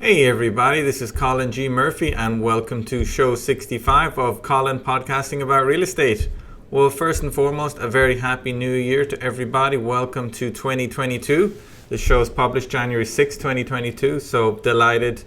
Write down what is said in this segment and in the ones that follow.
Hey everybody, this is Colin G. Murphy and welcome to show 65 of Colin podcasting about real estate. Well, first and foremost, a very happy new year to everybody. Welcome to 2022. The show is published January 6, 2022, so delighted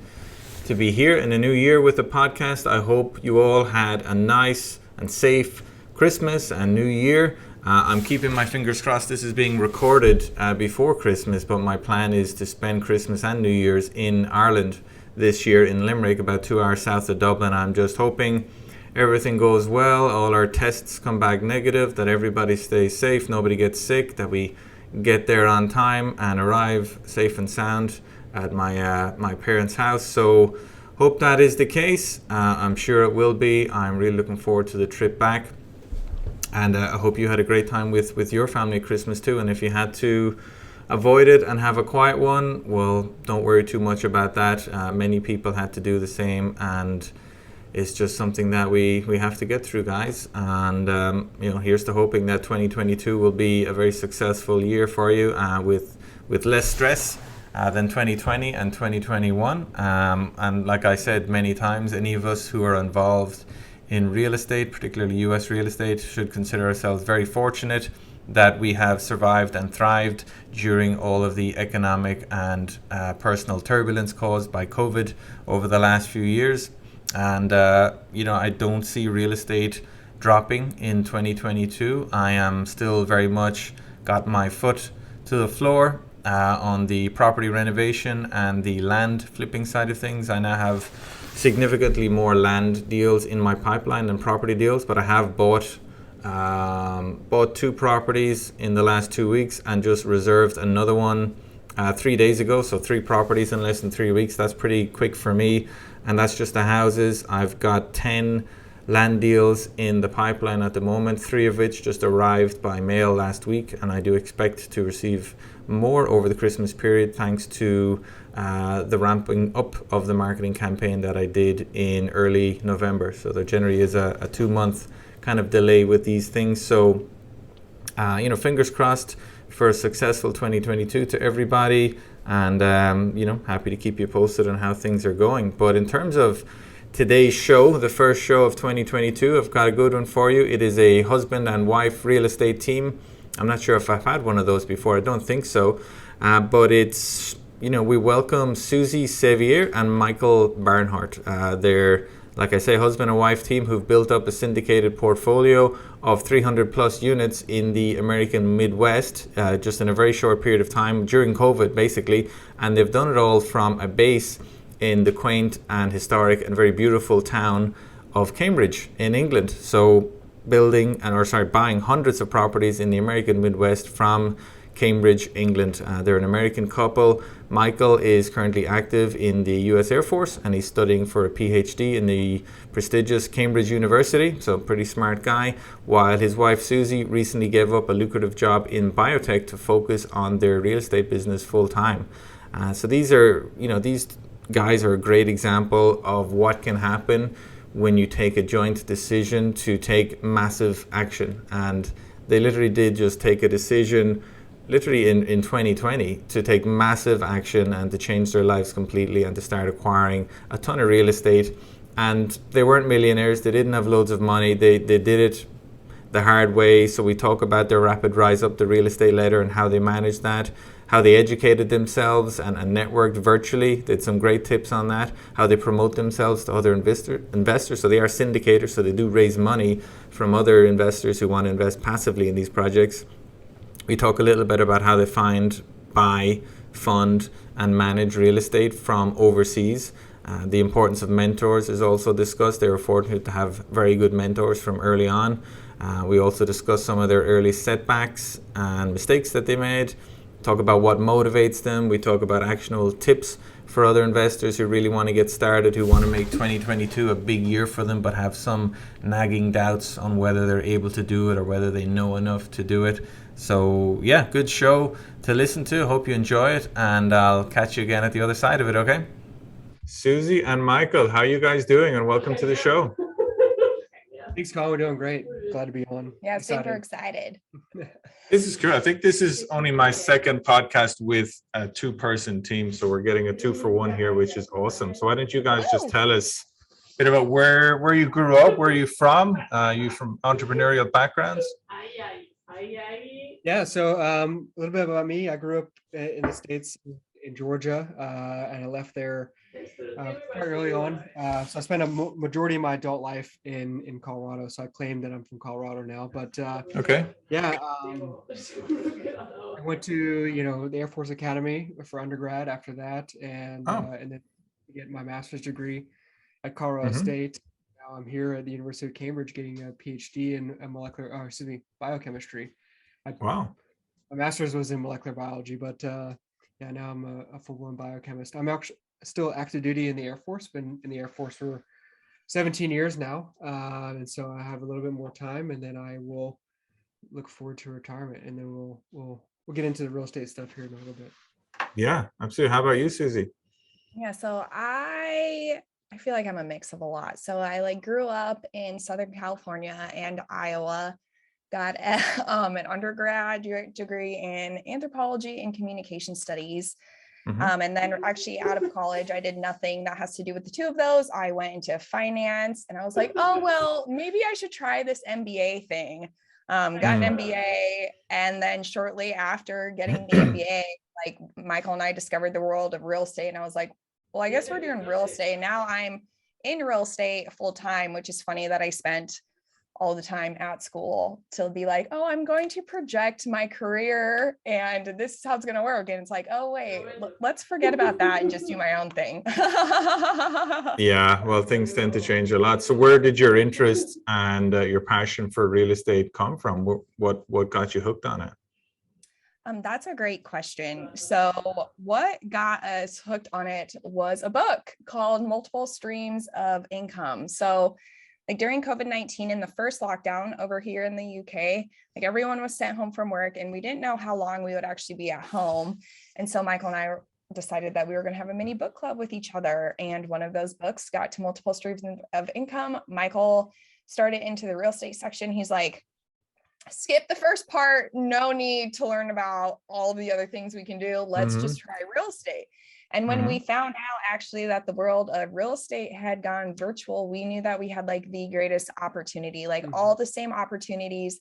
to be here in a new year with the podcast. I hope you all had a nice and safe Christmas and New Year. I'm keeping my fingers crossed. This is being recorded before Christmas, but my plan is to spend Christmas and New Year's in Ireland this year in Limerick, about 2 hours south of Dublin. I'm just hoping everything goes well, all our tests come back negative, that everybody stays safe, nobody gets sick, that we get there on time and arrive safe and sound at my parents' house. So hope that is the case. I'm sure it will be. I'm really looking forward to the trip back. And I hope you had a great time with your family at Christmas too. And if you had to avoid it and have a quiet one, well, don't worry too much about that. Many people had to do the same, and it's just something that we have to get through, guys. And here's to hoping that 2022 will be a very successful year for you with less stress than 2020 and 2021. And like I said many times, any of us who are involved in real estate, particularly US real estate, should consider ourselves very fortunate that we have survived and thrived during all of the economic and personal turbulence caused by COVID over the last few years. And I don't see real estate dropping in 2022. I am still very much got my foot to the floor on the property renovation and the land flipping side of things. I now have significantly more land deals in my pipeline than property deals, but I have bought 2 properties in the last 2 weeks and just reserved another one 3 days ago. So 3 properties in less than 3 weeks. That's pretty quick for me, and that's just the houses. I've got 10 land deals in the pipeline at the moment, 3 of which just arrived by mail last week, and I do expect to receive more over the Christmas period thanks to the ramping up of the marketing campaign that I did in early November. So there generally is a 2-month kind of delay with these things. So fingers crossed for a successful 2022 to everybody, and happy to keep you posted on how things are going. But in terms of today's show, the first show of 2022, I've got a good one for you. It is a husband and wife real estate team. I'm not sure if I've had one of those before. I don't think so. But it's, we welcome Suzy Sevier and Michael Barnhart. They're, like I say, husband and wife team who've built up a syndicated portfolio of 300 plus units in the American Midwest, just in a very short period of time during COVID, basically. And they've done it all from a base in the quaint and historic and very beautiful town of Cambridge in England. So buying hundreds of properties in the American Midwest from Cambridge, England. They're an American couple. Michael is currently active in the US Air Force, and he's studying for a PhD in the prestigious Cambridge University, so pretty smart guy, while his wife Suzy recently gave up a lucrative job in Biotech to focus on their real estate business full time. So these guys are a great example of what can happen when you take a joint decision to take massive action. And they literally did just take a decision literally in 2020 to take massive action and to change their lives completely and to start acquiring a ton of real estate. And they weren't millionaires, they didn't have loads of money, they did it the hard way. So we talk about their rapid rise up the real estate ladder and how they managed that, how they educated themselves and networked virtually, did some great tips on that, how they promote themselves to other investors. So they are syndicators, so they do raise money from other investors who want to invest passively in these projects. We talk a little bit about how they buy, fund, and manage real estate from overseas. The importance of mentors is also discussed. They were fortunate to have very good mentors from early on. We also discuss some of their early setbacks and mistakes that they made. Talk about what motivates them. We talk about actionable tips for other investors who really want to get started, who want to make 2022 a big year for them, but have some nagging doubts on whether they're able to do it or whether they know enough to do it. So yeah, good show to listen to. Hope you enjoy it, and I'll catch you again at the other side of it, okay? Suzy and Michael, how are you guys doing? And welcome to the show. Thanks, Colin. We're doing great. Glad to be on. Yeah, super excited. This is cool. I think this is only my second podcast with a two-person team, so we're getting a 2-for-1 here, which is awesome. So why don't you guys just tell us a bit about where you grew up, where you from? You from entrepreneurial backgrounds? Yeah, so a little bit about me. I grew up in the States, in Georgia, and I left there quite early on. So I spent a majority of my adult life in Colorado. So I claim that I'm from Colorado now. But Okay. yeah, I went to the Air Force Academy for undergrad after that, and then get my master's degree at Colorado State. Now I'm here at the University of Cambridge getting a PhD in biochemistry. Wow. My master's was in molecular biology, but yeah, now I'm a full-blown biochemist. I'm actually still active duty in the Air Force. Been in the Air Force for 17 years now, and so I have a little bit more time, and then I will look forward to retirement, and then we'll get into the real estate stuff here in a little bit. Yeah, absolutely. How about you, Suzy? Yeah, so I feel like I'm a mix of a lot. So I grew up in Southern California and Iowa. Got an undergraduate degree in anthropology and communication studies. And then actually out of college, I did nothing that has to do with the two of those. I went into finance and I was like, oh, well, maybe I should try this MBA thing. Got an MBA. And then shortly after getting the MBA, Michael and I discovered the world of real estate. And I was like, well, I guess we're doing real estate. Now I'm in real estate full time, which is funny that I spent all the time at school to be like, oh, I'm going to project my career and this is how it's going to work. And it's like, oh, wait, let's forget about that and just do my own thing. Yeah, well, things tend to change a lot. So where did your interest and your passion for real estate come from? What got you hooked on it? That's a great question. So what got us hooked on it was a book called Multiple Streams of Income. So during COVID-19 in the first lockdown over here in the UK, everyone was sent home from work and we didn't know how long we would actually be at home. And so Michael and I decided that we were going to have a mini book club with each other. And one of those books got to Multiple Streams of Income. Michael started into the real estate section. He's like, skip the first part. No need to learn about all the other things we can do. Let's just try real estate. And when we found out actually that the world of real estate had gone virtual, we knew that we had the greatest opportunity, all the same opportunities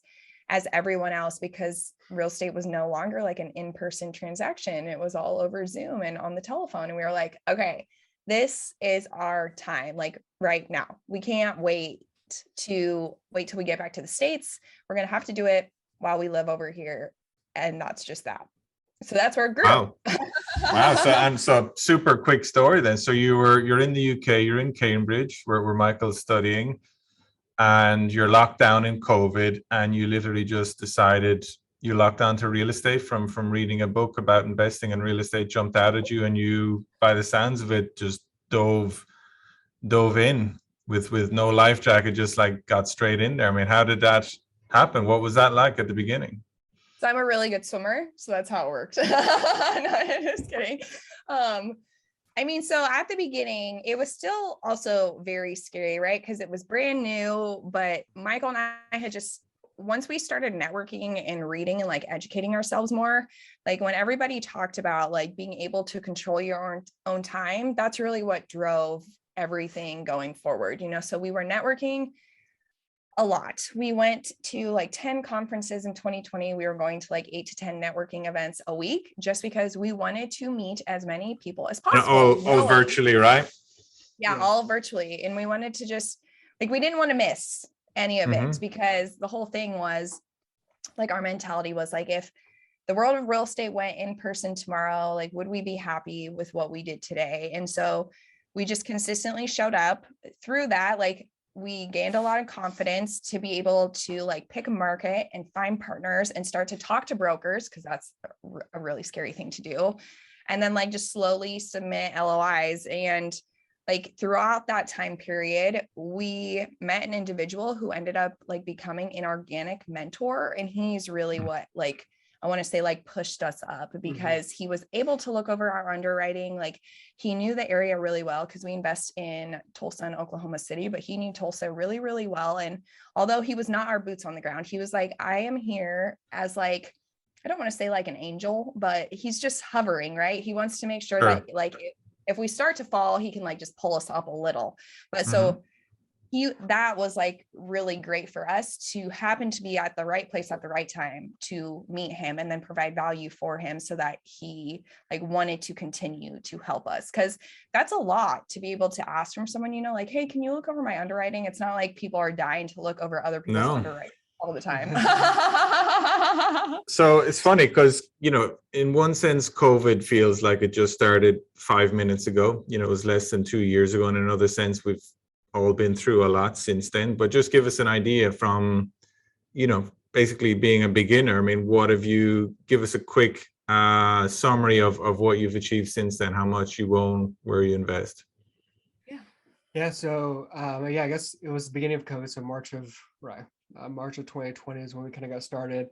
as everyone else, because real estate was no longer an in-person transaction. It was all over Zoom and on the telephone. And we were like, okay, this is our time, right now. We can't wait till we get back to the States. We're going to have to do it while we live over here. And that's just that. So that's where it grew. Wow. So super quick story then. So you're in the UK, you're in Cambridge where Michael's studying, and you're locked down in COVID, and you literally just decided you locked onto real estate from reading a book about investing in real estate, jumped out at you, and you, by the sounds of it, just dove in with no life jacket, just got straight in there. I mean, how did that happen? What was that like at the beginning? So I'm a really good swimmer, so that's how it worked. No, just kidding. So at the beginning, it was still also very scary, right? Because it was brand new, but Michael and I had just, once we started networking and reading and educating ourselves more, when everybody talked about being able to control your own time, that's really what drove everything going forward, so we were networking a lot. We went to 10 conferences in 2020. We were going to 8 to 10 networking events a week, just because we wanted to meet as many people as possible. All virtually, right? Yeah, all virtually. And we wanted to just we didn't want to miss any of it, because the whole thing was our mentality was if the world of real estate went in person tomorrow, would we be happy with what we did today? And so we just consistently showed up. Through that, we gained a lot of confidence to be able to pick a market and find partners and start to talk to brokers, because that's a really scary thing to do. And then just slowly submit LOIs. And throughout that time period, we met an individual who ended up becoming an organic mentor. And he's really what I want to say like pushed us up, because he was able to look over our underwriting. Like he knew the area really well, because we invest in Tulsa and Oklahoma City, but he knew Tulsa really, really well. And although he was not our boots on the ground, he was like, I am here as like, I don't want to say like an angel, but he's just hovering, right? He wants to make sure that like if we start to fall, he can like just pull us up a little. But so that was like really great for us to happen to be at the right place at the right time to meet him and then provide value for him, so that he like wanted to continue to help us. Because that's a lot to be able to ask from someone, you know, like, hey, can you look over my underwriting? It's not like people are dying to look over other people's underwriting all the time. So it's funny because, you know, in one sense, COVID feels like it just started 5 minutes ago. You know, it was less than 2 years ago. In another sense, we've all been through a lot since then. But just give us an idea from, you know, basically being a beginner. I mean, what have you, give us a quick summary of what you've achieved since then, how much you own, where you invest. Yeah. So I guess it was the beginning of COVID. So March of 2020 is when we kind of got started.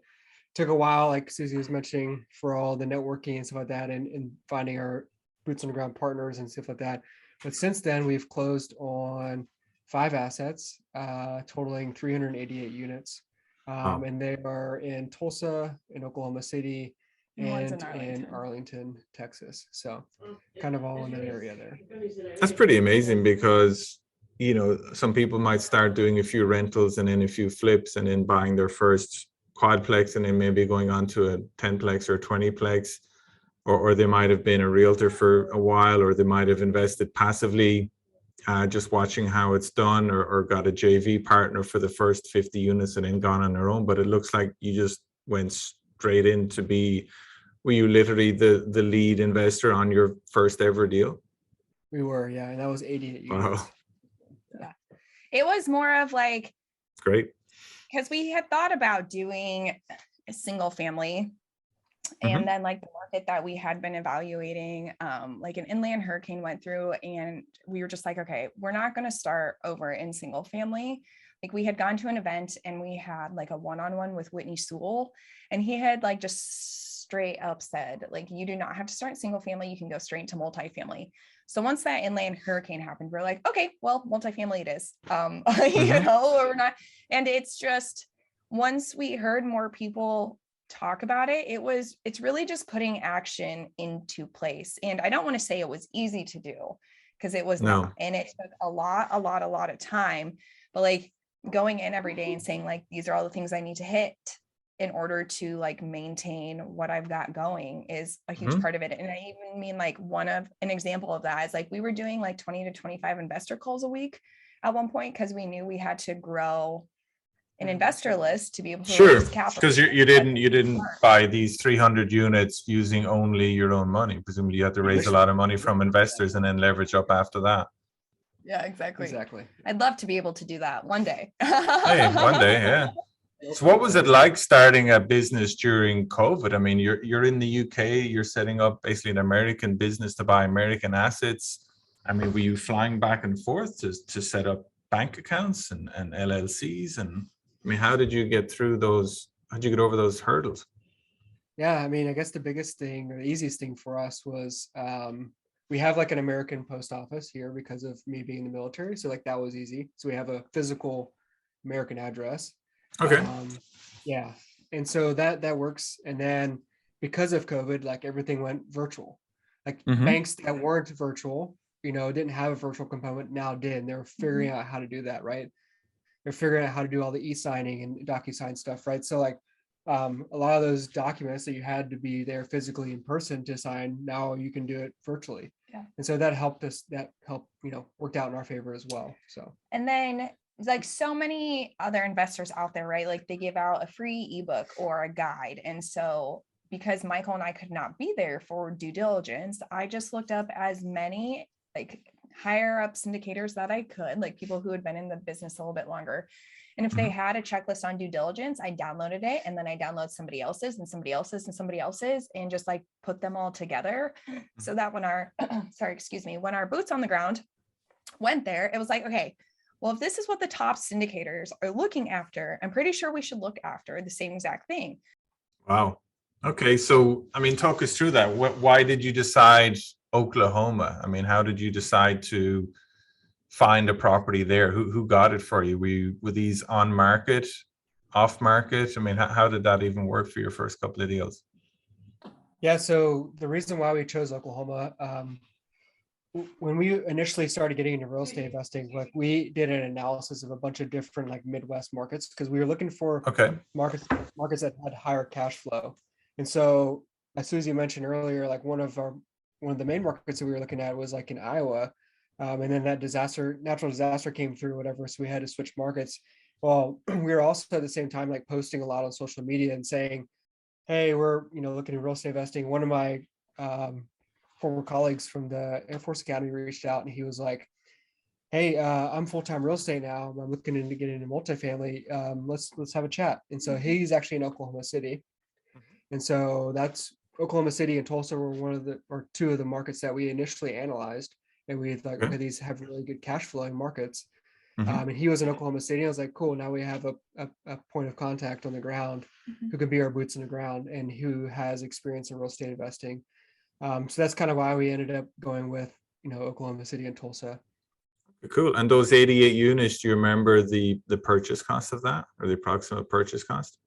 Took a while, like Suzy was mentioning, for all the networking and stuff like that, and finding our boots on the ground partners and stuff like that. But since then, we've closed on 5 assets, totaling 388 units. And they are in Tulsa, in Oklahoma City, and in Arlington, Texas. So kind of all in that area there. That's pretty amazing, because, you know, some people might start doing a few rentals and then a few flips and then buying their first quadplex and then maybe going on to a 10plex or 20plex, or they might have been a realtor for a while, or they might have invested passively, just watching how it's done, or got a JV partner for the first 50 units and then gone on their own. But it looks like you just went straight in to be, were you literally the lead investor on your first ever deal? We were, yeah, and that was 88 units. Wow. Yeah. It was more of like, great. Because we had thought about doing a single family, and then like the market that we had been evaluating, like an inland hurricane went through, and we were just like, okay, we're not going to start over in single family. Like we had gone to an event and we had like a one-on-one with Whitney Sewell, and he had like just straight up said, like, you do not have to start single family, you can go straight into multifamily. So once that inland hurricane happened, we're like, okay, well, multifamily it is. You know, we're not, and it's just, once we heard more people talk about it, it's really just putting action into place. And I don't want to say it was easy to do, because it was not, and it took a lot of time, but like going in every day and saying like, these are all the things I need to hit in order to like maintain what I've got going is a huge part of it. And I even mean like an example of that is like, we were doing like 20 to 25 investor calls a week at one point, because we knew we had to grow an investor list to be able to raise capital. Because you didn't buy these 300 units using only your own money. Presumably you had to raise a lot of money from investors and then leverage up after that. Yeah, exactly. I'd love to be able to do that one day. Hey, one day, yeah. So what was it like starting a business during COVID? I mean, you're in the UK, you're setting up basically an American business to buy American assets. I mean, were you flying back and forth to set up bank accounts and LLCs? And I mean, how did you get through those? How'd you get over those hurdles? Yeah, I mean, I guess the biggest thing or the easiest thing for us was we have like an American post office here because of me being in the military. So like that was easy. So we have a physical American address. Okay. Yeah. And so that works. And then because of COVID, like everything went virtual. Like banks that weren't virtual, you know, didn't have a virtual component, now did. They're figuring out how to do that, right? They're figuring out how to do all the e-signing and DocuSign stuff, right? So like a lot of those documents that you had to be there physically in person to sign, now you can do it virtually. Yeah. And so that helped, you know, worked out in our favor as well. So, and then like so many other investors out there, right? Like they give out a free ebook or a guide. And so because Michael and I could not be there for due diligence, I just looked up as many like higher up syndicators that I could, like people who had been in the business a little bit longer. And if they had a checklist on due diligence, I downloaded it, and then I download somebody else's and somebody else's and somebody else's, and just like put them all together. So that when our, when our boots on the ground went there, it was like, okay, well, if this is what the top syndicators are looking after, I'm pretty sure we should look after the same exact thing. Wow. Okay, so I mean, talk us through that. Why did you decide Oklahoma? I mean, how did you decide to find a property there? Who got it for you? Were these on market, off market? I mean, how did that even work for your first couple of deals? Yeah, so the reason why we chose Oklahoma, when we initially started getting into real estate investing, like we did an analysis of a bunch of different like Midwest markets because we were looking for Okay. markets that had higher cash flow. And so, as Suzy mentioned earlier, like one of the main markets that we were looking at was like in Iowa, and then that natural disaster came through, whatever. So we had to switch markets. Well, we were also at the same time like posting a lot on social media and saying, "Hey, we're looking at real estate investing." One of my um, former colleagues from the Air Force Academy reached out, and he was like, "Hey, I'm full-time real estate now. I'm looking into getting into multifamily. Let's have a chat." And so he's actually in Oklahoma City, and so that's Oklahoma City and Tulsa were two of the markets that we initially analyzed, and we thought, Okay. okay, these have really good cash flowing markets. Hmm. And he was in Oklahoma City. I was like, cool. Now we have a point of contact on the ground who could be our boots on the ground and who has experience in real estate investing. So that's kind of why we ended up going with Oklahoma City and Tulsa. Cool. And those 88 units, do you remember the purchase cost of that, or the approximate purchase cost?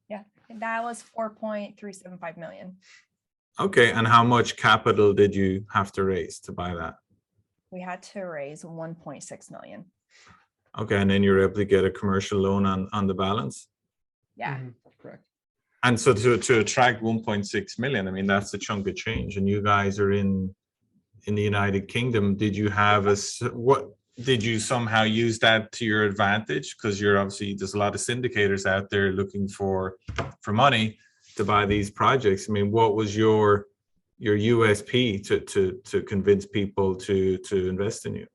Yeah, that was 4.375 million. Okay. And how much capital did you have to raise to buy that? We had to raise 1.6 million. Okay. And then you're able to get a commercial loan on the balance? Yeah. Correct. And so to attract 1.6 million, I mean, that's a chunk of change. And you guys are in the United Kingdom. Did you have what did you somehow use that to your advantage? Because you're obviously, there's a lot of syndicators out there looking for money to buy these projects. I mean, what was your USP to convince people to invest in you?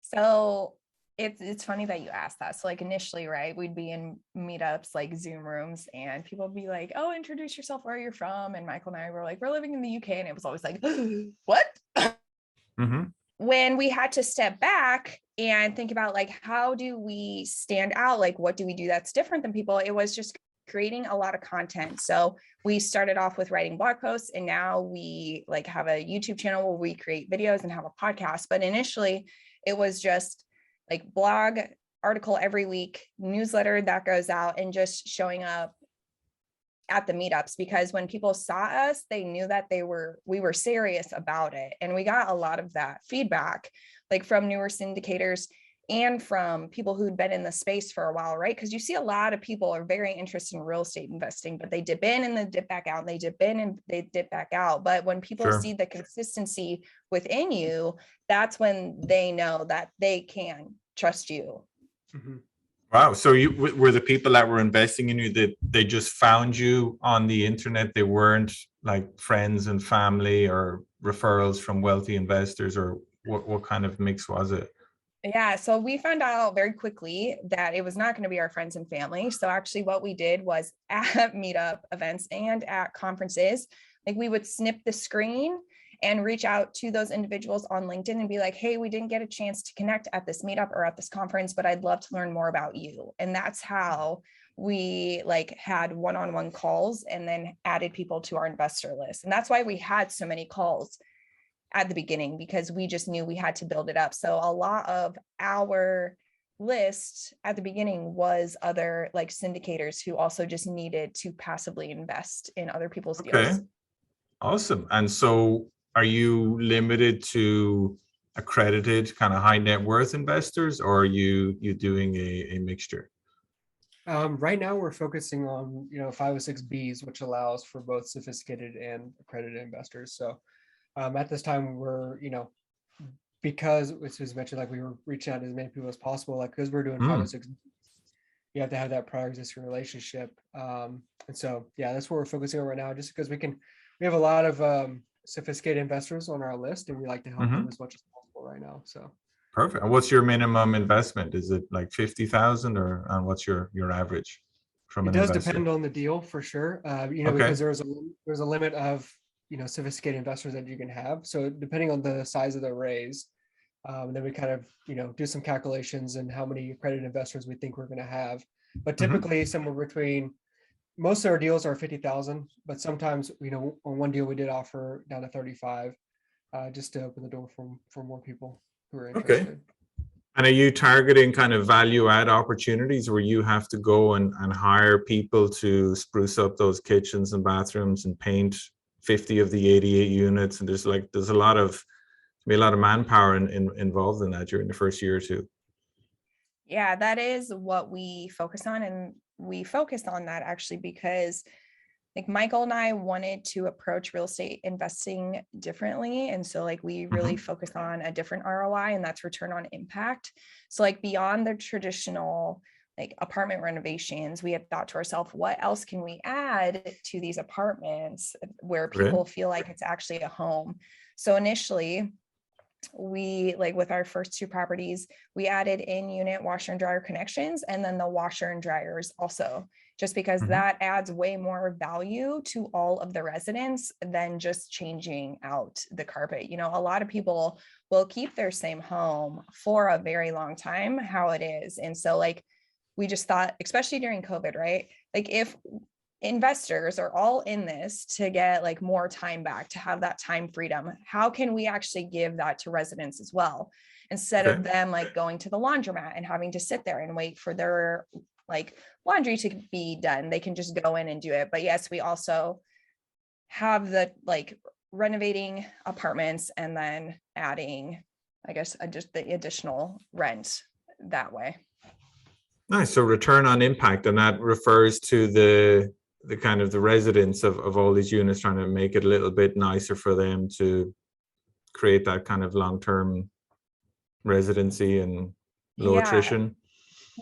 So it's funny that you asked that. So like initially, right, we'd be in meetups, like Zoom rooms, and people would be like, "Oh, introduce yourself, where you're from." And Michael and I were like, "We're living in the UK," and it was always like, "What?" Mm-hmm. When we had to step back and think about like, how do we stand out? Like, what do we do that's different than people? It was just creating a lot of content. So we started off with writing blog posts, and now we like have a YouTube channel where we create videos and have a podcast. But initially it was just like blog article every week, newsletter that goes out, and just showing up at the meetups, because when people saw us, they knew that we were serious about it. And we got a lot of that feedback, like from newer syndicators and from people who'd been in the space for a while, right? Because you see a lot of people are very interested in real estate investing, but they dip in and they dip back out, and they dip in and they dip back out. But when people Sure. see the consistency within you, that's when they know that they can trust you. Mm-hmm. Wow. So you were the people that were investing in you, that they just found you on the internet. They weren't like friends and family or referrals from wealthy investors, or what kind of mix was it? Yeah, so we found out very quickly that it was not going to be our friends and family. So actually what we did was at meetup events and at conferences, like we would snip the screen and reach out to those individuals on LinkedIn and be like, "Hey, we didn't get a chance to connect at this meetup or at this conference, but I'd love to learn more about you." And that's how we like had one-on-one calls and then added people to our investor list. And that's why we had so many calls at the beginning, because we just knew we had to build it up. So a lot of our list at the beginning was other like syndicators who also just needed to passively invest in other people's Okay. deals. Awesome. And so are you limited to accredited kind of high net worth investors, or are you doing a mixture? Right now we're focusing on 506Bs, which allows for both sophisticated and accredited investors. So at this time we're because as was mentioned, like we were reaching out to as many people as possible, like because we're doing 506, you have to have that prior existing relationship. And so yeah, that's what we're focusing on right now, just because we have a lot of sophisticated investors on our list, and we like to help them as much as possible right now. So Perfect. And what's your minimum investment? Is it like 50,000, or and what's your average from it an does investor? depend on the deal for sure. Okay. Because there's a limit of sophisticated investors that you can have. So depending on the size of the raise, then we kind of do some calculations and how many accredited investors we think we're going to have. But typically somewhere between most of our deals are 50,000, but sometimes, on one deal we did offer down to 35, just to open the door for more people who are Okay. interested. And are you targeting kind of value add opportunities where you have to go and hire people to spruce up those kitchens and bathrooms and paint 50 of the 88 units? And there's a lot of manpower involved in that during the first year or two. Yeah, that is what we focus on. And we focused on that actually because like Michael and I wanted to approach real estate investing differently. And so like we really focus on a different ROI, and that's return on impact. So like beyond the traditional like apartment renovations, we had thought to ourselves, what else can we add to these apartments where people feel like it's actually a home? So initially, we like with our first two properties, we added in-unit washer and dryer connections, and then the washer and dryers also, just because that adds way more value to all of the residents than just changing out the carpet. A lot of people will keep their same home for a very long time, how it is. And so like, we just thought, especially during COVID, right? Like if investors are all in this to get like more time back, to have that time freedom, how can we actually give that to residents as well, instead of them like going to the laundromat and having to sit there and wait for their like laundry to be done? They can just go in and do it. But yes, we also have the like renovating apartments and then adding, I guess, just the additional rent that way. Nice. So return on impact, and that refers to the kind of the residents of all these units, trying to make it a little bit nicer for them to create that kind of long-term residency and low attrition.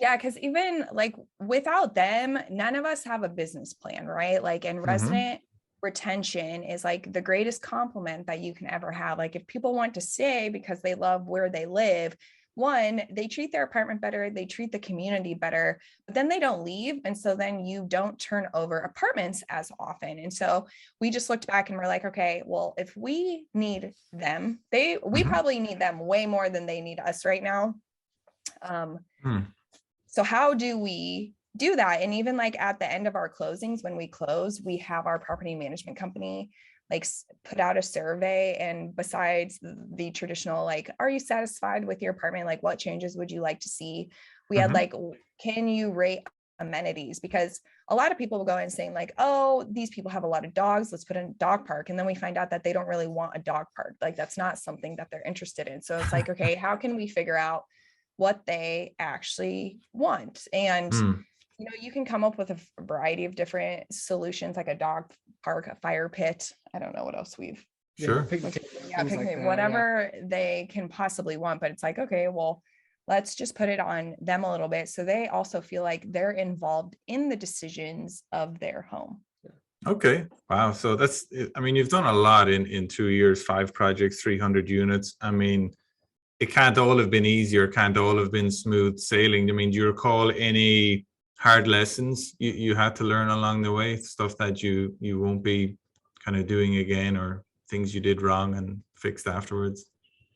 Yeah, because even like without them, none of us have a business plan, right? Like, and resident retention is like the greatest compliment that you can ever have. Like if people want to stay because they love where they live, one, they treat their apartment better, they treat the community better, but then they don't leave. And so then you don't turn over apartments as often. And so we just looked back and we're like, okay, well, if we need them, we probably need them way more than they need us right now. So how do we do that? And even like at the end of our closings, when we close, we have our property management company like put out a survey, and besides the traditional, like, are you satisfied with your apartment? Like, what changes would you like to see? We had like, can you rate amenities? Because a lot of people will go in saying like, oh, these people have a lot of dogs, let's put in a dog park. And then we find out that they don't really want a dog park. Like that's not something that they're interested in. So it's like, okay, how can we figure out what they actually want? And you can come up with a variety of different solutions, like a dog park, a fire pit. I don't know what else we've picnic, whatever they can possibly want. But it's like, okay, well, let's just put it on them a little bit, so they also feel like they're involved in the decisions of their home. Okay. Wow. So that's, I mean, you've done a lot in 2 years, 5 projects, 300 units. I mean, it can't all have been easy, or can't all have been smooth sailing. I mean, do you recall any hard lessons you had to learn along the way, stuff that you won't be kind of doing again, or things you did wrong and fixed afterwards?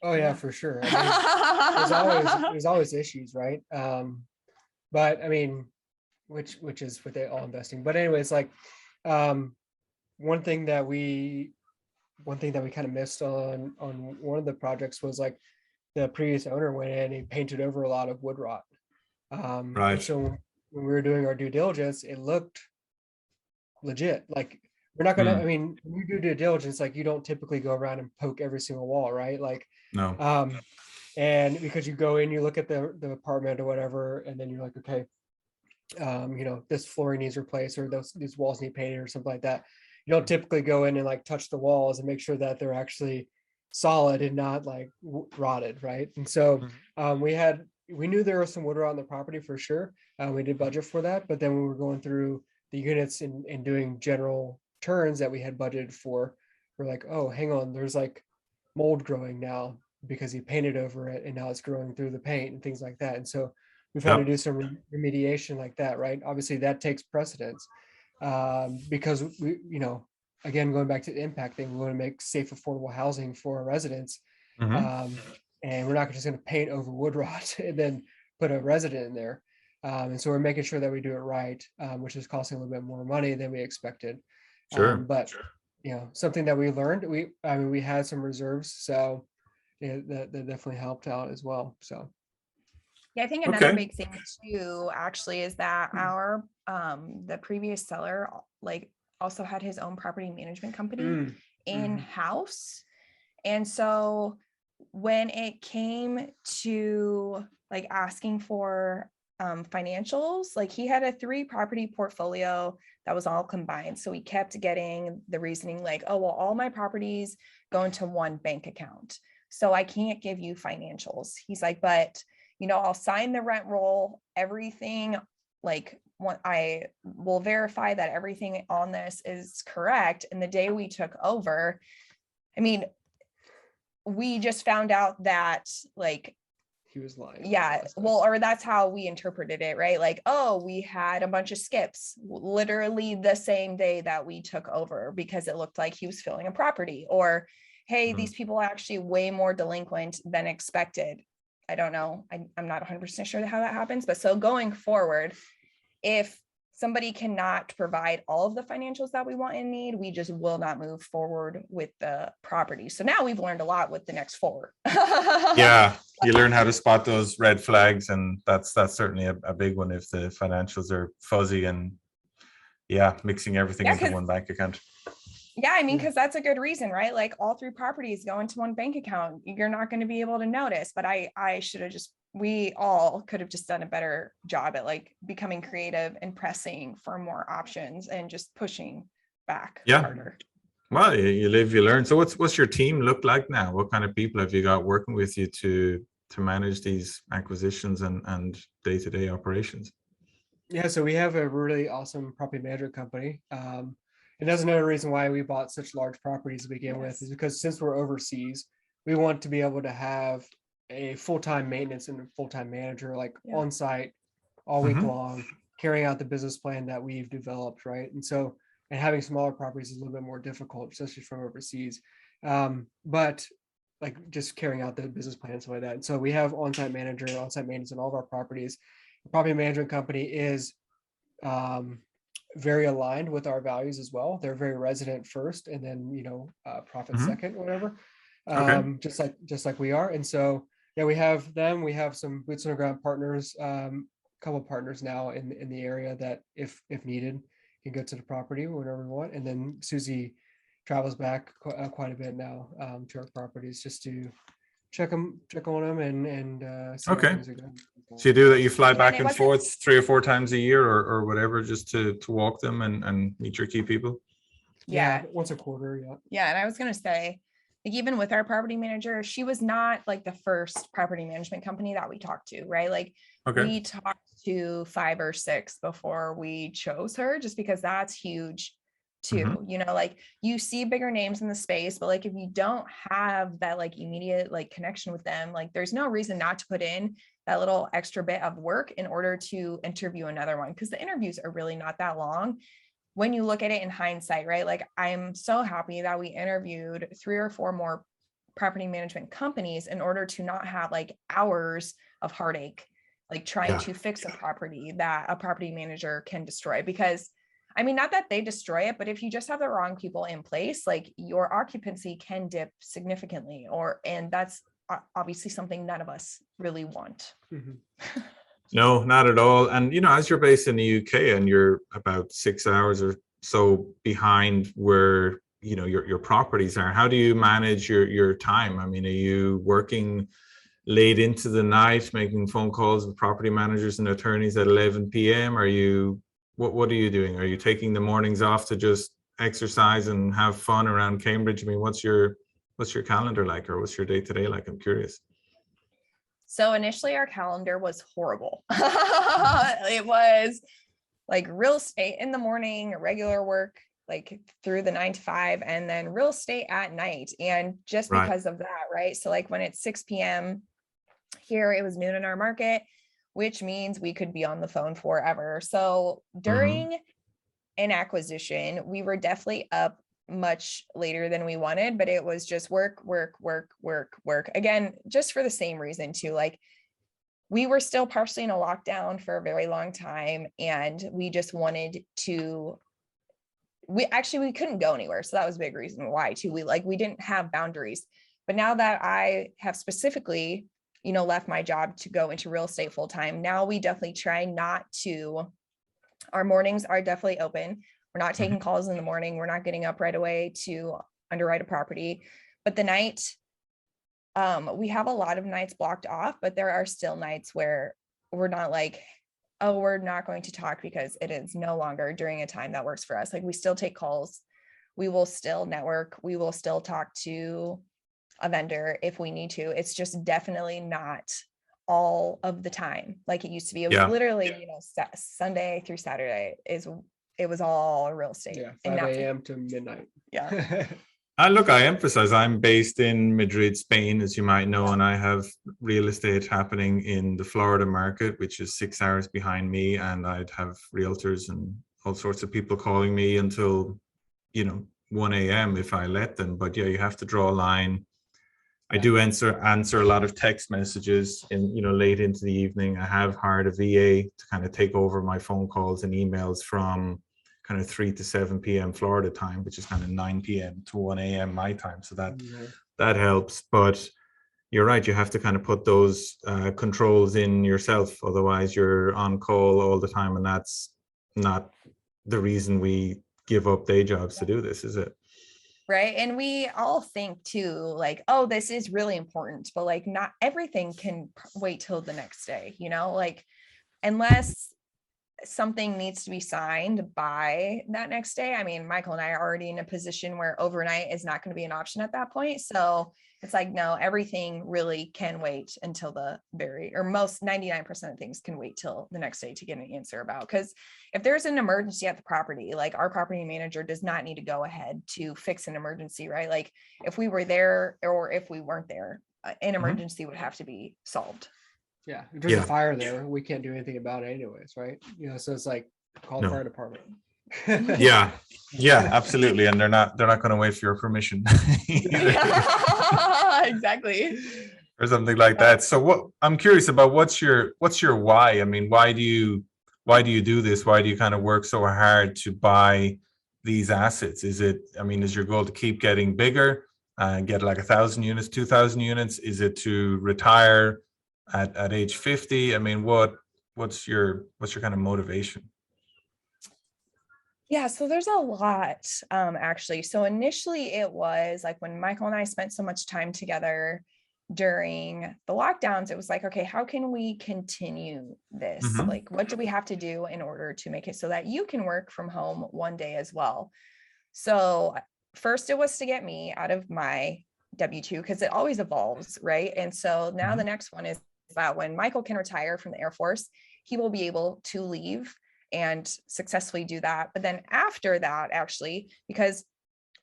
Oh yeah, for sure. I mean, there's always issues, right? But I mean, which is with all investing. But anyways, like one thing that we kind of missed on one of the projects was like the previous owner went in and he painted over a lot of wood rot. Right. So when we were doing our due diligence, it looked legit. Like we're not gonna, I mean, when you do due diligence, like you don't typically go around and poke every single wall, right? Like no. And because you go in, you look at the apartment or whatever, and then you're like, okay, this flooring needs replaced, or these walls need painted or something like that. You don't typically go in and like touch the walls and make sure that they're actually solid and not like rotted, right? And so we knew there was some wood rot on the property for sure. We did budget for that, but then when we were going through the units and doing general turns that we had budgeted for, we're like, oh, hang on, there's like mold growing now because he painted over it and now it's growing through the paint and things like that. And so we've had to do some remediation like that, right? Obviously that takes precedence because we, again, going back to the impact thing, we want to make safe, affordable housing for our residents. And we're not just going to paint over wood rot and then put a resident in there. And so we're making sure that we do it right, which is costing a little bit more money than we expected. Sure. But something that we learned, we had some reserves, so that definitely helped out as well. So Yeah, I think another big thing too, actually, is that our the previous seller like also had his own property management company in-house. And so when it came to like asking for financials, like he had a 3-property portfolio that was all combined. So we kept getting the reasoning like, oh, well, all my properties go into one bank account, so I can't give you financials. He's like, but I'll sign the rent roll, everything, like I will verify that everything on this is correct. And the day we took over, we just found out that like, he was lying. Yeah, well, or that's how we interpreted it, right? Like, oh, we had a bunch of skips literally the same day that we took over because it looked like he was filling a property, or, hey, these people are actually way more delinquent than expected. I don't know. I'm not 100% sure how that happens. But so going forward, if somebody cannot provide all of the financials that we want and need, we just will not move forward with the property. So now we've learned a lot with the next 4. Yeah, you learn how to spot those red flags, and that's certainly a big one if the financials are fuzzy and mixing everything into one bank account. Yeah, because that's a good reason, right? Like all 3 properties go into one bank account. You're not going to be able to notice, but I should have we all could have just done a better job at like becoming creative and pressing for more options and just pushing back harder. Well, you live, you learn. So what's your team look like now? What kind of people have you got working with you to manage these acquisitions and day-to-day operations? Yeah, so we have a really awesome property management company. And that's another reason why we bought such large properties to begin with, is because since we're overseas, we want to be able to have a full-time maintenance and a full-time manager like on site all week long, carrying out the business plan that we've developed, right? And having smaller properties is a little bit more difficult, especially from overseas. But like just carrying out the business plan and stuff like that. And so we have on-site maintenance in all of our properties. The property management company is very aligned with our values as well. They're very resident first, and then profit second, or whatever. Just like we are. And so we have them. We have some boots on the ground partners, couple of partners now in the area that if needed can go to the property whenever we want. And then Suzy travels back quite a bit now to our properties just to check on them and see how things are going. So you do that, you fly back and forth 3 or 4 times a year or whatever, just to walk them and meet your key people? Yeah, once a quarter. Yeah, and I was going to say, like, even with our property manager, she was not like the first property management company that we talked to, right? Like we talked to 5 or 6 before we chose her, just because that's huge too. Like you see bigger names in the space, but like if you don't have that like immediate like connection with them, like there's no reason not to put in that little extra bit of work in order to interview another one, because the interviews are really not that long when you look at it in hindsight, right? Like I'm so happy that we interviewed 3 or 4 more property management companies in order to not have like hours of heartache, like trying to fix a property that a property manager can destroy. Because not that they destroy it, but if you just have the wrong people in place, like your occupancy can dip significantly, and that's obviously something none of us really want. No, not at all. And as you're based in the UK and you're about 6 hours or so behind where your properties are, how do you manage your time? Are you working late into the night, making phone calls with property managers and attorneys at 11 p.m? What are you doing? Are you taking the mornings off to just exercise and have fun around Cambridge? What's your calendar like, or what's your day-to-day like? I'm curious. So initially our calendar was horrible. It was like real estate in the morning, regular work, like through the 9 to 5, and then real estate at night. And just because of that, right? So like when it's 6 p.m. here, it was noon in our market, which means we could be on the phone forever. So during an acquisition, we were definitely up much later than we wanted, but it was just work. Again, just for the same reason too. Like we were still partially in a lockdown for a very long time, and we just wanted to, we couldn't go anywhere. So that was a big reason why too. We didn't have boundaries. But now that I have specifically, left my job to go into real estate full time, now we definitely try not to, our mornings are definitely open. We're not taking calls in the morning. We're not getting up right away to underwrite a property. But the night, we have a lot of nights blocked off, but there are still nights where we're not like, oh, we're not going to talk because it is no longer during a time that works for us. Like, we still take calls. We will still network. We will still talk to a vendor if we need to. It's just definitely not all of the time like it used to be. It was literally, Sunday through Saturday it was all real estate. Yeah, 5 a.m. to midnight. Yeah. And look, I emphasize I'm based in Madrid, Spain, as you might know, and I have real estate happening in the Florida market, which is 6 hours behind me. And I'd have realtors and all sorts of people calling me until, 1 a.m. if I let them. But yeah, you have to draw a line. I do answer a lot of text messages in, late into the evening. I have hired a VA to kind of take over my phone calls and emails from kind of 3 to 7 p.m. Florida time, which is kind of 9 p.m. to 1 a.m. my time. So that helps. But you're right, you have to kind of put those controls in yourself. Otherwise, you're on call all the time. And that's not the reason we give up day jobs to do this, is it? Right. And we all think too, like, oh, this is really important, but like not everything can wait till the next day, like unless something needs to be signed by that next day. I mean, Michael and I are already in a position where overnight is not going to be an option at that point. So it's like, no, everything really can wait until most 99% of things can wait till the next day to get an answer about. Because if there's an emergency at the property, like our property manager does not need to go ahead to fix an emergency, right? Like if we were there or if we weren't there, an emergency would have to be solved. Yeah, if there's a fire there, we can't do anything about it anyways, right? So it's like, call the fire department. yeah, absolutely. And they're not going to wait for your permission. Exactly. Or something like that. So what I'm curious about, what's your why? I mean, why do you do this? Why do you kind of work so hard to buy these assets? Is your goal to keep getting bigger and get like 1,000 units, 2,000 units? Is it to retire at age 50? I mean, what's your kind of motivation? Yeah, so there's a lot, actually. So initially it was like when Michael and I spent so much time together during the lockdowns, it was like, okay, how can we continue this? Like, what do we have to do in order to make it so that you can work from home one day as well? So first it was to get me out of my W-2 because it always evolves, right? And so now the next one is that when Michael can retire from the Air Force, he will be able to leave and successfully do that. But then after that, actually, because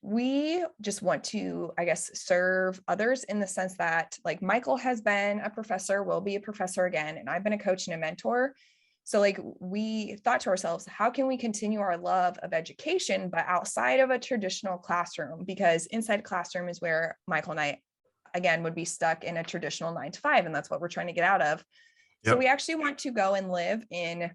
we just want to, I guess, serve others in the sense that like Michael has been a professor, will be a professor again, and I've been a coach and a mentor. So like we thought to ourselves, how can we continue our love of education, but outside of a traditional classroom? Because inside a classroom is where Michael and I, again, would be stuck in a traditional 9 to 5. And that's what we're trying to get out of. So we actually want to go and live in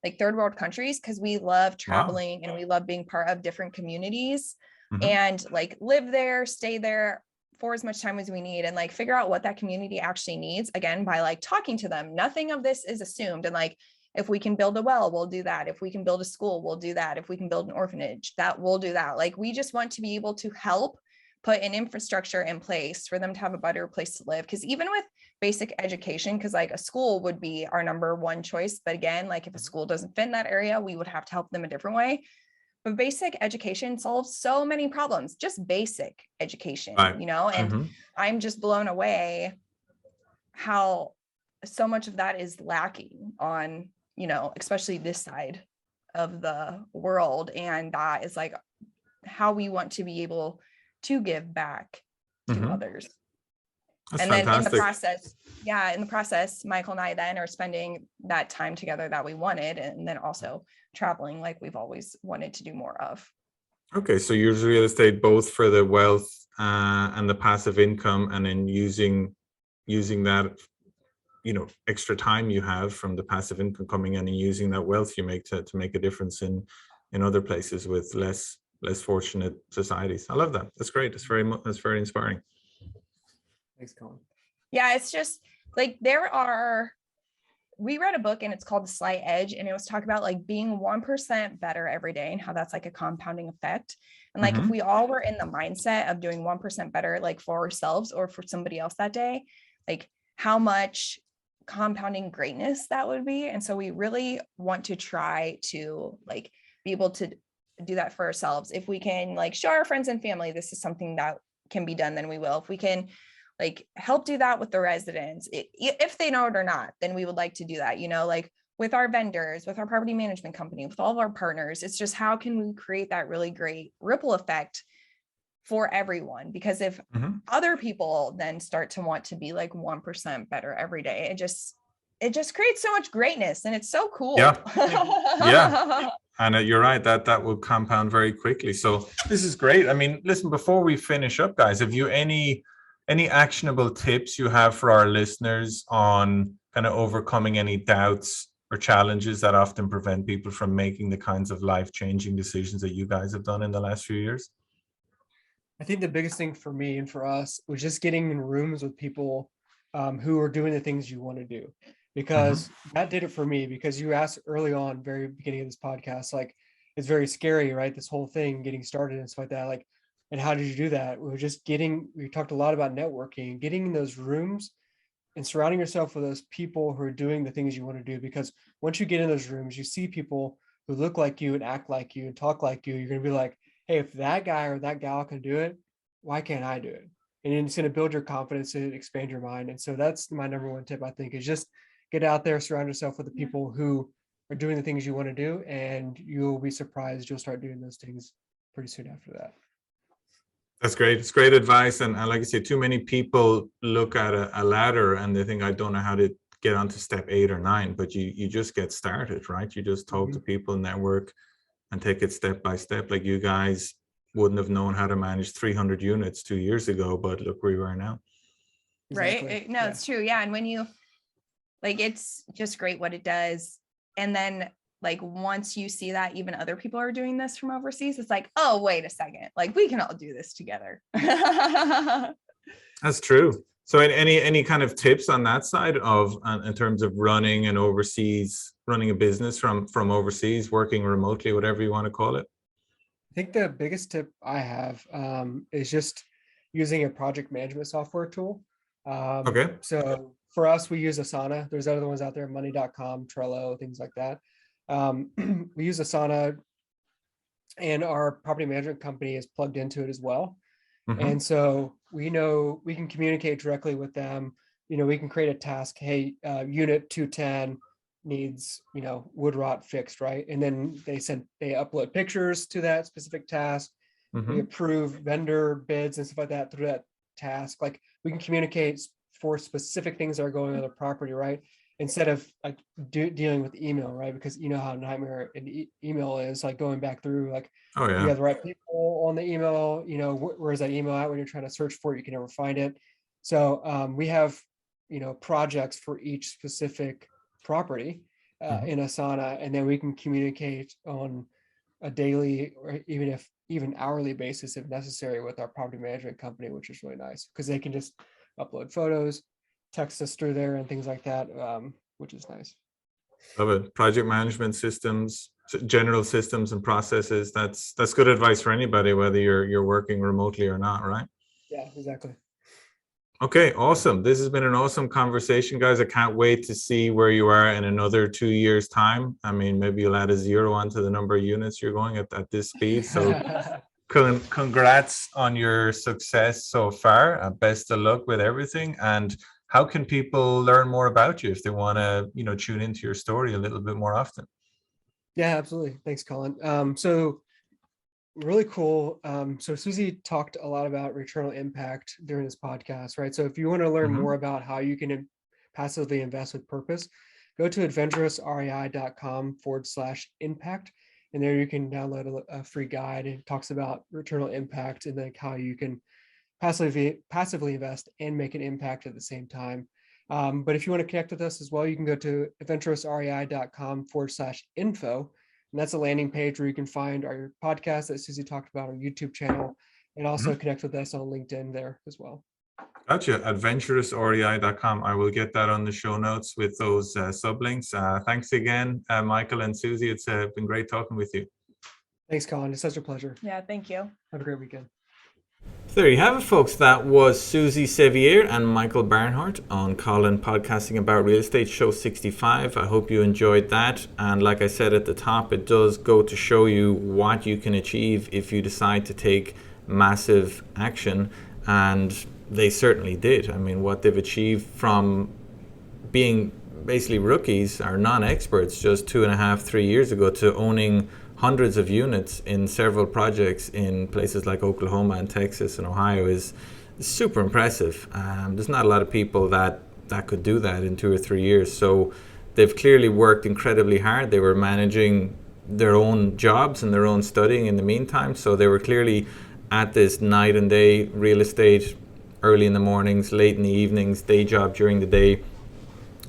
like third world countries because we love traveling and we love being part of different communities and like live there, stay there for as much time as we need and like figure out what that community actually needs, again, by like talking to them. Nothing of this is assumed. And like, if we can build a well, we'll do that. If we can build a school, we'll do that. If we can build an orphanage, that we'll do that. Like, we just want to be able to help put an infrastructure in place for them to have a better place to live. Because even with basic education, because like a school would be our number one choice. But again, like if a school doesn't fit in that area, we would have to help them a different way. But basic education solves so many problems, just basic education, you know, and I'm just blown away how so much of that is lacking on, you know, especially this side of the world. And that is like how we want to be able to give back to others. That's and fantastic. Then in the process, Michael and I then are spending that time together that we wanted, and then also traveling like we've always wanted to do more of. Okay, so you use real estate both for the wealth and the passive income, and then using that extra time you have from the passive income coming in and using that wealth you make to make a difference in other places with less fortunate societies. I love that. That's great. That's very inspiring. Thanks, Colin. Yeah, it's just like we read a book and it's called The Slight Edge, and it was talking about like being 1% better every day and how that's like a compounding effect. And like if we all were in the mindset of doing 1% better, like for ourselves or for somebody else that day, like how much compounding greatness that would be. And so we really want to try to like be able to do that for ourselves. If we can like show our friends and family this is something that can be done, then we will. If we can like help do that with the residents, if they know it or not, then we would like to do that, like with our vendors, with our property management company, with all of our partners. It's just how can we create that really great ripple effect for everyone? Because if other people then start to want to be like 1% better every day, it just creates so much greatness, and it's so cool. Yeah. And you're right, that will compound very quickly. So this is great. I mean, listen, before we finish up, guys, have you any actionable tips you have for our listeners on kind of overcoming any doubts or challenges that often prevent people from making the kinds of life-changing decisions that you guys have done in the last few years? I think the biggest thing for me and for us was just getting in rooms with people who are doing the things you want to do, because that did it for me. Because you asked early on, very beginning of this podcast, like it's very scary, right? This whole thing getting started and stuff like that. Like, and how did you do that? We talked a lot about networking, getting in those rooms and surrounding yourself with those people who are doing the things you want to do. Because once you get in those rooms, you see people who look like you and act like you and talk like you. You're going to be like, hey, if that guy or that gal can do it, why can't I do it? And it's going to build your confidence and expand your mind. And so that's my number one tip, I think, is just get out there, surround yourself with the people who are doing the things you want to do, and you'll be surprised. You'll start doing those things pretty soon after that. That's great. It's great advice. And like I say, too many people look at a ladder and they think, I don't know how to get onto step 8 or 9, but you just get started, right? You just talk to people, network, and take it step by step. Like you guys wouldn't have known how to manage 300 units 2 years ago, but look where you are now. Exactly. Right? No, it's true. Yeah. And when you like, it's just great what it does. And then like, once you see that even other people are doing this from overseas, it's like, oh, wait a second, like we can all do this together. That's true. So any kind of tips on that side of in terms of running a business from overseas, working remotely, whatever you want to call it? I think the biggest tip I have is just using a project management software tool. Okay. So for us, we use Asana. There's other ones out there, money.com, Trello, things like that. We use Asana, and our property management company is plugged into it as well. And so we know we can communicate directly with them. We can create a task. Hey, unit 210 needs, wood rot fixed, right? And then they upload pictures to that specific task. We approve vendor bids and stuff like that through that task. Like we can communicate for specific things that are going on the property, right? Instead of like dealing with email, right? Because you know how nightmare an email is, like going back through, like, you have the right people on the email, where's that email at when you're trying to search for it, you can never find it. So we have, projects for each specific property in Asana, and then we can communicate on a daily or even hourly basis if necessary with our property management company, which is really nice because they can just upload photos, text us through there and things like that, which is nice. Love it. Project management systems, general systems and processes. That's good advice for anybody, whether you're working remotely or not, right? Yeah, exactly. Okay, awesome. This has been an awesome conversation, guys. I can't wait to see where you are in another 2 years' time. I mean, maybe you'll add a 0 onto the number of units you're going at this speed. So congrats on your success so far. Best of luck with everything. And how can people learn more about you if they want to, tune into your story a little bit more often? Yeah, absolutely. Thanks, Colin. So really cool. So Suzy talked a lot about return on impact during this podcast, right? So if you want to learn more about how you can passively invest with purpose, go to adventurousrei.com/impact. And there you can download a free guide. It talks about return on impact and like how you can passively invest and make an impact at the same time. But if you want to connect with us as well, you can go to adventurousrei.com/info. And that's a landing page where you can find our podcast that Suzy talked about, our YouTube channel, and also connect with us on LinkedIn there as well. Gotcha. Adventurousrei.com. I will get that on the show notes with those sublinks. Thanks again, Michael and Suzy. It's been great talking with you. Thanks, Colin. It's such a pleasure. Yeah, thank you. Have a great weekend. So there you have it, folks. That was Suzy Sevier and Michael Barnhart on Colin Podcasting About Real Estate Show 65. I hope you enjoyed that. And like I said at the top, it does go to show you what you can achieve if you decide to take massive action. And they certainly did. I mean, what they've achieved from being basically rookies or non-experts just 2.5, 3 years ago to owning hundreds of units in several projects in places like Oklahoma and Texas and Ohio is super impressive. There's not a lot of people that could do that in 2 or 3 years. So they've clearly worked incredibly hard. They were managing their own jobs and their own studying in the meantime. So they were clearly at this night and day real estate, early in the mornings, late in the evenings, day job during the day.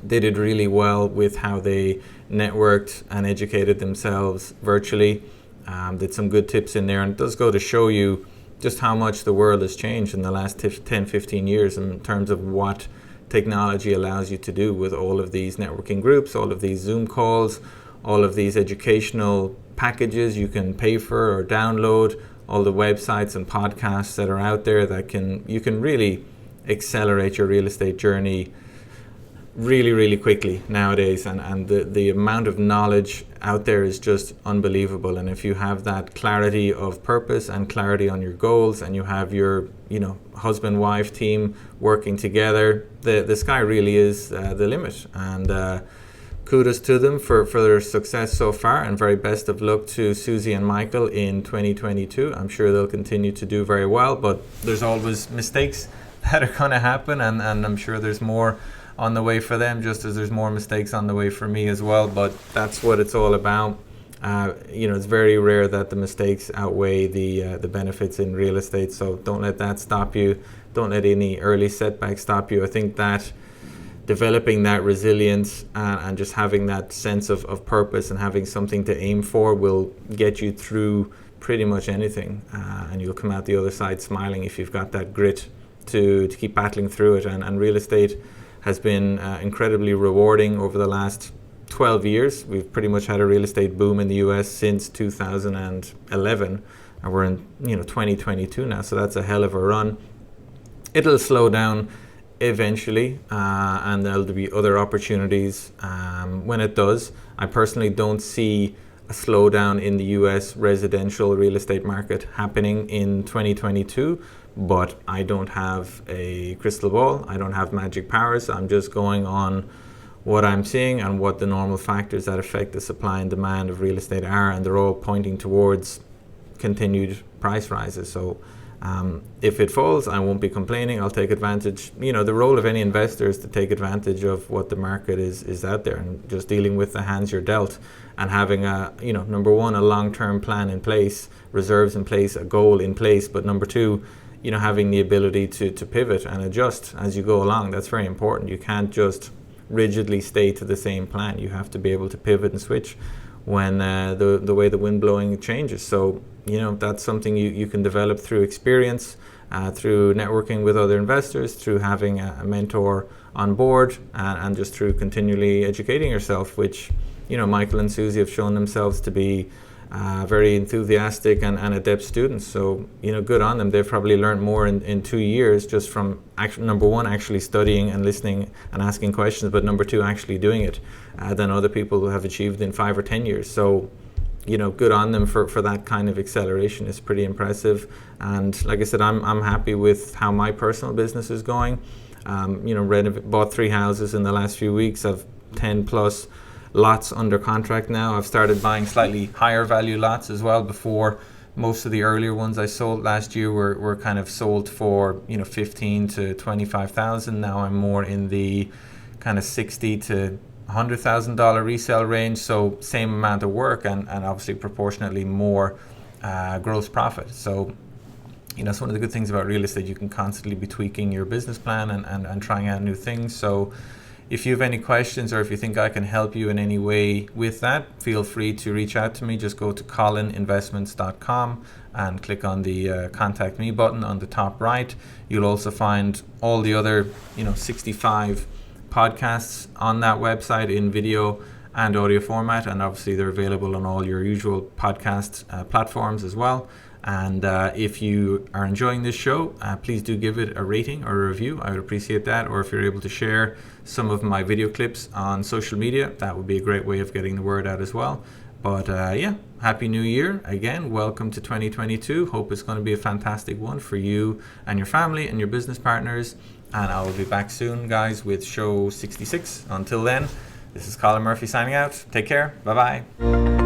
They did really well with how they networked and educated themselves virtually. Did some good tips in there, and it does go to show you just how much the world has changed in the last 10, 15 years in terms of what technology allows you to do with all of these networking groups, all of these Zoom calls, all of these educational packages you can pay for or download, all the websites and podcasts that are out there that you can really accelerate your real estate journey really, really quickly nowadays, and the amount of knowledge out there is just unbelievable. And if you have that clarity of purpose and clarity on your goals, and you have your husband wife team working together, the sky really is the limit. And kudos to them for their success so far, and very best of luck to Suzy and Michael in 2022. I'm sure they'll continue to do very well, but there's always mistakes that are going to happen, and I'm sure there's more on the way for them, just as there's more mistakes on the way for me as well. But that's what it's all about. It's very rare that the mistakes outweigh the benefits in real estate. So don't let that stop you. Don't let any early setbacks stop you. I think that developing that resilience and just having that sense of purpose and having something to aim for will get you through pretty much anything. And you'll come out the other side smiling if you've got that grit to keep battling through it. And real estate has been incredibly rewarding over the last 12 years. We've pretty much had a real estate boom in the US since 2011, and we're in 2022 now, so that's a hell of a run. It'll slow down eventually, and there'll be other opportunities when it does. I personally don't see a slowdown in the US residential real estate market happening in 2022. But I don't have a crystal ball. I don't have magic powers. I'm just going on what I'm seeing and what the normal factors that affect the supply and demand of real estate are, and they're all pointing towards continued price rises. So if it falls, I won't be complaining. I'll take advantage. The role of any investor is to take advantage of what the market is out there, and just dealing with the hands you're dealt, and having number one, a long-term plan in place, reserves in place, a goal in place, but number two, having the ability to pivot and adjust as you go along. That's very important. You can't just rigidly stay to the same plan. You have to be able to pivot and switch when the way the wind blowing changes. So, that's something you can develop through experience, through networking with other investors, through having a mentor on board, and just through continually educating yourself, which, Michael and Suzy have shown themselves to be very enthusiastic and adept students. So, good on them. They've probably learned more in 2 years just from number one, actually studying and listening and asking questions, but number two, actually doing it than other people who have achieved in 5 or 10 years. So, good on them for that kind of acceleration. Is pretty impressive. And like I said, I'm happy with how my personal business is going. Bought 3 houses in the last few weeks. I've 10 plus lots under contract now. I've started buying slightly higher value lots as well. Before, most of the earlier ones I sold last year were kind of sold for 15 to 25,000. Now I'm more in the kind of 60 to $100,000 resale range. So same amount of work and obviously proportionately more gross profit. So That's one of the good things about real estate. You can constantly be tweaking your business plan and trying out new things. So if you have any questions, or if you think I can help you in any way with that, feel free to reach out to me. Just go to colininvestments.com and click on the contact me button on the top right. You'll also find all the other 65 podcasts on that website in video and audio format, and obviously they're available on all your usual podcast platforms as well. And if you are enjoying this show, please do give it a rating or a review. I would appreciate that. Or if you're able to share some of my video clips on social media, that would be a great way of getting the word out as well. But Happy New Year. Again, welcome to 2022. Hope it's going to be a fantastic one for you and your family and your business partners. And I will be back soon, guys, with show 66. Until then, this is Colin Murphy signing out. Take care. Bye-bye.